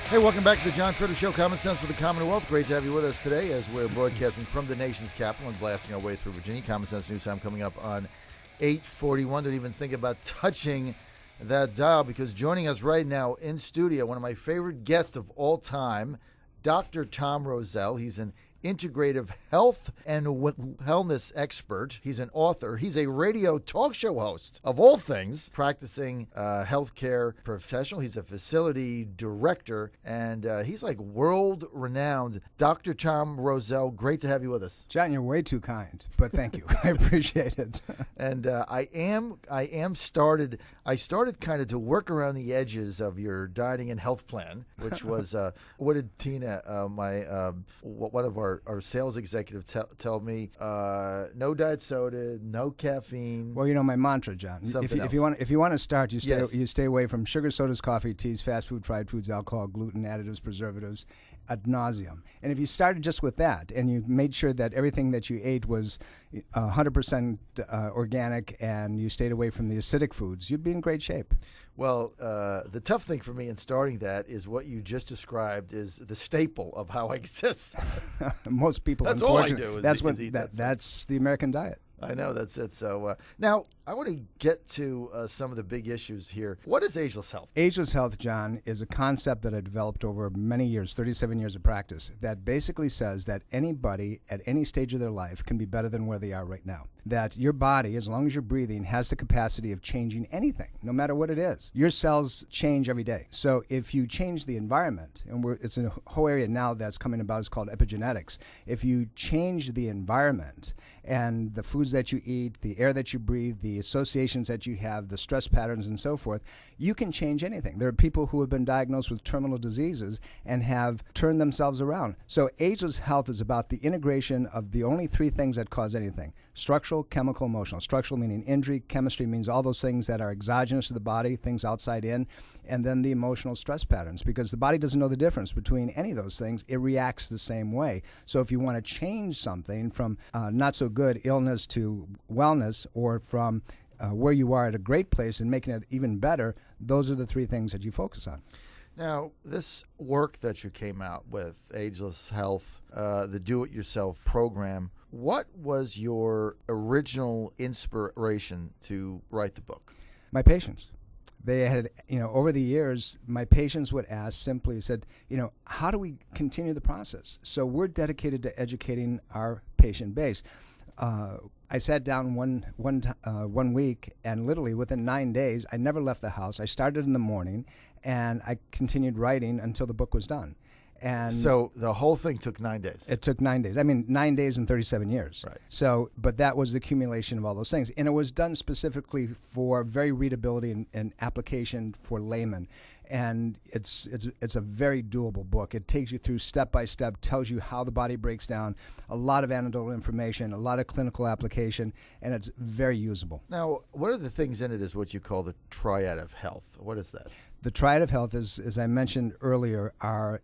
Hey, welcome back to the John Fredericks Show, Common Sense for the Commonwealth. Great to have you with us today as we're broadcasting from the nation's capital and blasting our way through Virginia. Common Sense News Time coming up on 8:41. Don't even think about touching that dial, because joining us right now in studio, one of my favorite guests of all time, Dr. Tom Roselle. He's an integrative health and wellness expert. He's an author. He's a radio talk show host, of all things, practicing healthcare professional. He's a facility director, and he's like world-renowned. Dr. Tom Roselle, great to have you with us. John, you're way too kind, but thank you. I appreciate it. And I started kind of to work around the edges of your dining and health plan, which was what did Tina, one of our sales executives tell me? No diet soda, no caffeine. Well, you know my mantra, John. If you want to start, you stay away from sugar, sodas, coffee, teas, fast food, fried foods, alcohol, gluten, additives, preservatives, ad nauseum. And if you started just with that, and you made sure that everything that you ate was 100% organic, and you stayed away from the acidic foods, you'd be in great shape. Well, the tough thing for me in starting that is what you just described is the staple of how I exist. Most people, that's all I do. That's the American diet. I know, that's it. So now I want to get to some of the big issues here. What is Ageless Health? Ageless Health, John, is a concept that I developed over many years, 37 years of practice, that basically says that anybody at any stage of their life can be better than where they are right now. That your body, as long as you're breathing, has the capacity of changing anything, no matter what it is. Your cells change every day. So if you change the environment, and it's a whole area now that's coming about, it's called epigenetics. If you change the environment and the foods that you eat, the air that you breathe, the associations that you have, the stress patterns and so forth, you can change anything. There are people who have been diagnosed with terminal diseases and have turned themselves around. So Ageless Health is about the integration of the only three things that cause anything: structural, chemical, emotional. Structural meaning injury, chemistry means all those things that are exogenous to the body, things outside in, and then the emotional stress patterns, because the body doesn't know the difference between any of those things. It reacts the same way. So if you want to change something from not so good illness to wellness, or from where you are at a great place and making it even better, those are the three things that you focus on. Now, this work that you came out with, Ageless Health, the do-it-yourself program, what was your original inspiration to write the book? My patients. They had, over the years, my patients would ask simply, said, how do we continue the process? So we're dedicated to educating our patient base. I sat down one week, and literally within 9 days, I never left the house. I started in the morning, and I continued writing until the book was done. And so the whole thing took 9 days. It took 9 days. I mean, 9 days and 37 years. Right. So, but that was the accumulation of all those things. And it was done specifically for very readability and application for laymen. And it's a very doable book. It takes you through step by step, tells you how the body breaks down, a lot of anecdotal information, a lot of clinical application, and it's very usable. Now, one of the things in it is what you call the triad of health. What is that? The triad of health is, as I mentioned earlier,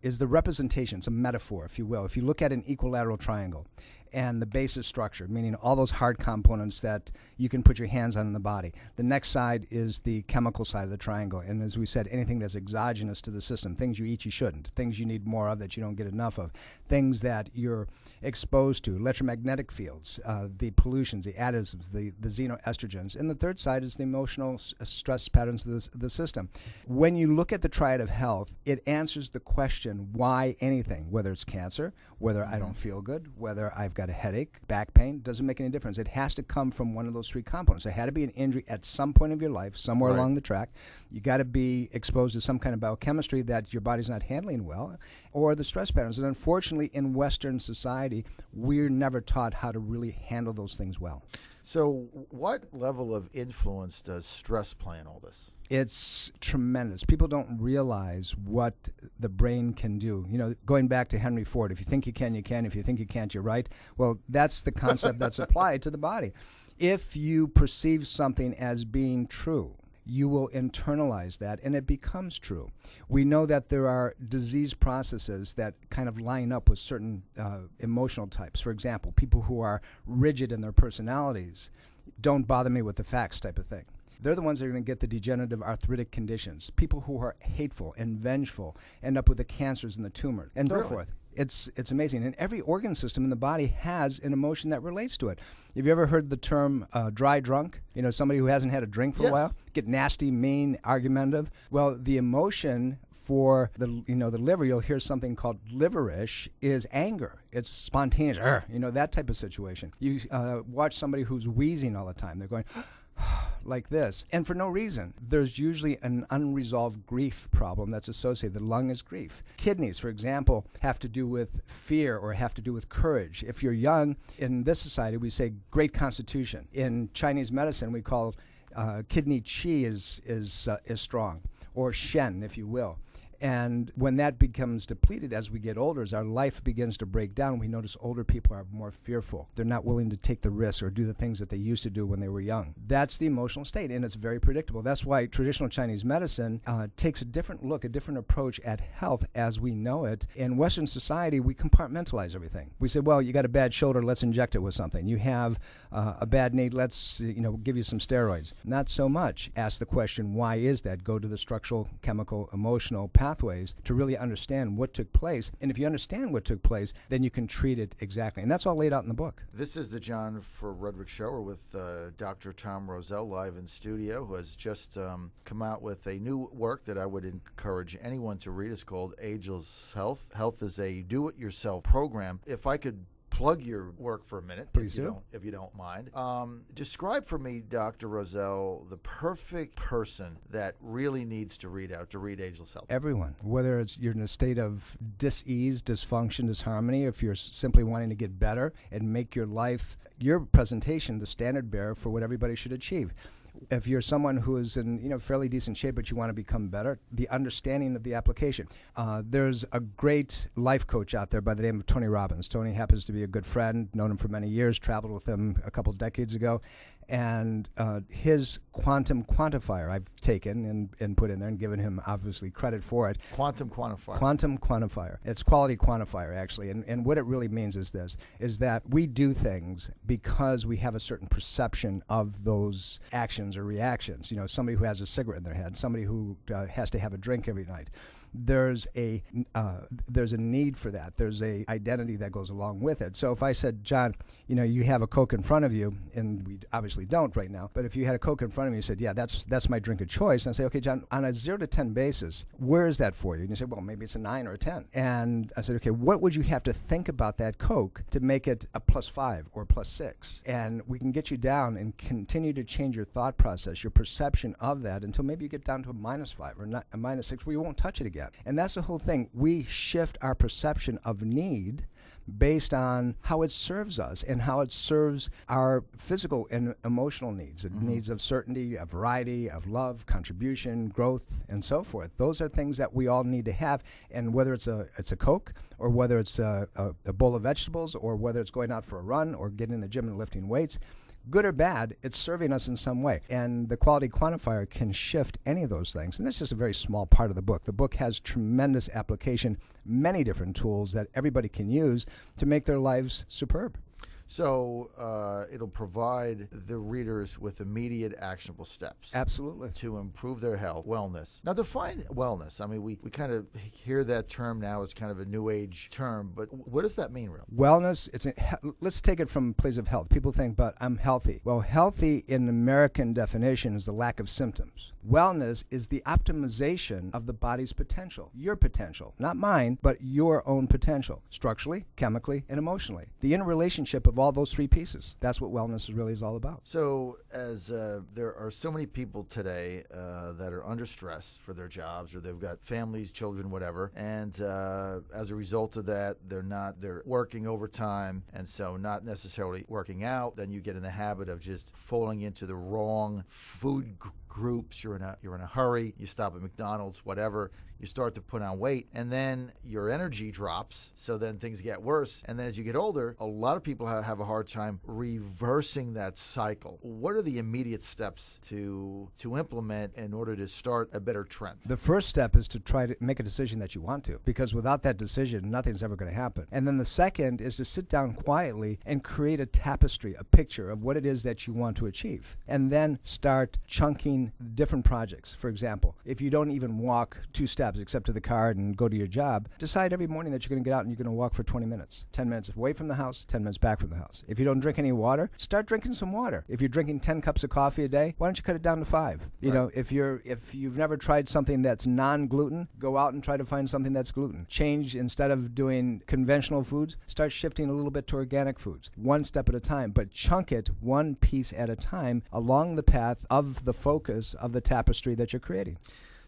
is the representation. It's a metaphor, if you will. If you look at an equilateral triangle and the basis structure, meaning all those hard components that you can put your hands on in the body. The next side is the chemical side of the triangle. And as we said, anything that's exogenous to the system, things you eat you shouldn't, things you need more of that you don't get enough of, things that you're exposed to, electromagnetic fields, the pollutions, the additives, the xenoestrogens. And the third side is the emotional stress patterns of the system. When you look at the triad of health, it answers the question, why anything, whether it's cancer, whether I don't feel good, whether I've got a headache, back pain, doesn't make any difference. It has to come from one of those three components. There had to be an injury at some point of your life, somewhere along the track. You got to be exposed to some kind of biochemistry that your body's not handling well, or the stress patterns. And unfortunately, in Western society, we're never taught how to really handle those things well. So what level of influence does stress play in all this? It's tremendous. People don't realize what the brain can do. Going back to Henry Ford, if you think you can, you can. If you think you can't, you're right. Well, that's the concept that's applied to the body. If you perceive something as being true, you will internalize that, and it becomes true. We know that there are disease processes that kind of line up with certain emotional types. For example, people who are rigid in their personalities, don't bother me with the facts type of thing. they're the ones that are going to get the degenerative arthritic conditions. People who are hateful and vengeful end up with the cancers and the tumor and so forth. It's amazing. And every organ system in the body has an emotion that relates to it. Have you ever heard the term dry drunk? You know, somebody who hasn't had a drink for a while, get nasty, mean, argumentative. Well, the emotion for the liver, you'll hear something called liverish, is anger. It's spontaneous, that type of situation. You watch somebody who's wheezing all the time. They're going like this, and for no reason. There's usually an unresolved grief problem that's associated. The lung is grief. Kidneys, for example, have to do with fear or have to do with courage. If you're young, in this society, we say great constitution. In Chinese medicine, we call kidney qi is strong, or shen, if you will. And when that becomes depleted as we get older, as our life begins to break down, we notice older people are more fearful. They're not willing to take the risks or do the things that they used to do when they were young. That's the emotional state, and it's very predictable. That's why traditional Chinese medicine takes a different look, a different approach at health as we know it. In Western society, we compartmentalize everything. We say, well, you got a bad shoulder, let's inject it with something. You have a bad knee, let's give you some steroids. Not so much. Ask the question, why is that? Go to the structural, chemical, emotional pathways to really understand what took place. And if you understand what took place, then you can treat it exactly. And that's all laid out in the book. This is the John Fredericks Show. We're with Dr. Tom Roselle live in studio, who has just come out with a new work that I would encourage anyone to read. It's called Ageless Health. Health is a do-it-yourself program. If I could plug your work for a minute, please if you don't mind. Describe for me, Dr. Roselle, the perfect person that really needs to read Ageless Health. Everyone, whether it's you're in a state of dis-ease, dysfunction, disharmony, if you're simply wanting to get better and make your life, your presentation, the standard bearer for what everybody should achieve. If you're someone who is in fairly decent shape but you want to become better, the understanding of the application. There's a great life coach out there by the name of Tony Robbins. Tony happens to be a good friend, known him for many years, traveled with him a couple decades ago. And his quantum quantifier I've taken and put in there and given him obviously credit for it. Quantum quantifier. Quantum quantifier. It's quality quantifier, actually. And what it really means is this, is that we do things because we have a certain perception of those actions or reactions. Somebody who has a cigarette in their hand, somebody who has to have a drink every night. There's a need for that. There's a identity that goes along with it. So if I said, John, you have a Coke in front of you, and we obviously don't right now, but if you had a Coke in front of you, you said, yeah, that's my drink of choice. And I say, okay, John, on a 0 to 10 basis, where is that for you? And you say, well, maybe it's a 9 or a 10. And I said, okay, what would you have to think about that Coke to make it a +5 or +6? And we can get you down and continue to change your thought process, your perception of that, until maybe you get down to a -5 or not a -6, where you won't touch it again. And that's the whole thing. We shift our perception of need based on how it serves us and how it serves our physical and emotional needs. It needs of certainty, of variety, of love, contribution, growth, and so forth. Those are things that we all need to have. And whether it's a Coke, or whether it's a bowl of vegetables, or whether it's going out for a run or getting in the gym and lifting weights, good or bad, it's serving us in some way. And the quality quantifier can shift any of those things. And that's just a very small part of the book. The book has tremendous application, many different tools that everybody can use to make their lives superb. So it'll provide the readers with immediate actionable steps. Absolutely. To improve their health, wellness. Now, define wellness. I mean, we kind of hear that term now as kind of a new age term, but what does that mean, really? Wellness, let's take it from a place of health. People think, but I'm healthy. Well, healthy in American definition is the lack of symptoms. Wellness is the optimization of the body's potential, your potential, not mine, but your own potential, structurally, chemically, and emotionally. The interrelationship of all those three pieces. That's what wellness really is all about. So as there are so many people today that are under stress for their jobs, or they've got families, children, whatever, and as a result of that, they're working overtime, and so not necessarily working out, then you get in the habit of just falling into the wrong food groups, you're in a hurry, you stop at McDonald's, whatever, you start to put on weight, and then your energy drops, so then things get worse. And then as you get older, a lot of people have a hard time reversing that cycle. What are the immediate steps to implement in order to start a better trend? The first step is to try to make a decision that you want to, because without that decision, nothing's ever going to happen. And then the second is to sit down quietly and create a tapestry, a picture of what it is that you want to achieve. And then start chunking different projects. For example, if you don't even walk 2 steps except to the car and go to your job, decide every morning that you're going to get out and you're going to walk for 20 minutes. 10 minutes away from the house, 10 minutes back from the house. If you don't drink any water, start drinking some water. If you're drinking 10 cups of coffee a day, why don't you cut it down to 5? You know, if you've never tried something that's non-gluten, go out and try to find something that's gluten. Change, instead of doing conventional foods, start shifting a little bit to organic foods. One step at a time, but chunk it one piece at a time along the path of the focus of the tapestry that you're creating.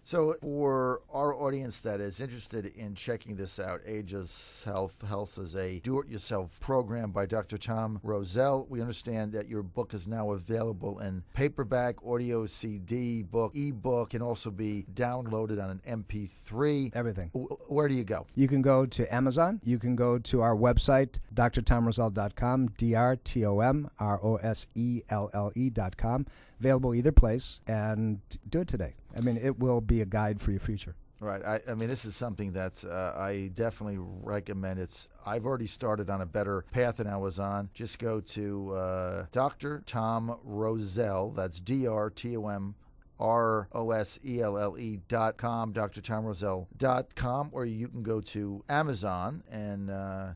So for our audience that is interested in checking this out, Ageless Health is a do-it-yourself program by Dr. Tom Roselle. We understand that your book is now available in paperback, audio CD, book, ebook, can also be downloaded on an MP3. Everything. Where do you go? You can go to Amazon. You can go to our website, drtomroselle.com, drtomroselle.com. Available either place, and do it today. I mean, it will be a guide for your future. Right. I mean, this is something that I definitely recommend. I've already started on a better path than I was on. Just go to Dr. Tom Roselle. That's DrTomRoselle.com, drtomroselle.com, or you can go to Amazon, and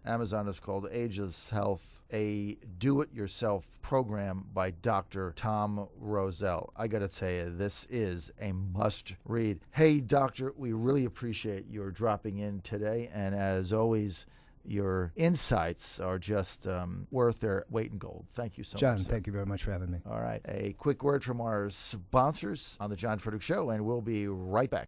Amazon is called Ageless Health, a do-it-yourself program by Dr. Tom Roselle. I got to tell you, this is a must-read. Hey, Doctor, we really appreciate your dropping in today, and as always, your insights are just worth their weight in gold. Thank you so much. John, thank you very much for having me. All right, a quick word from our sponsors on the John Fredericks Show, and we'll be right back.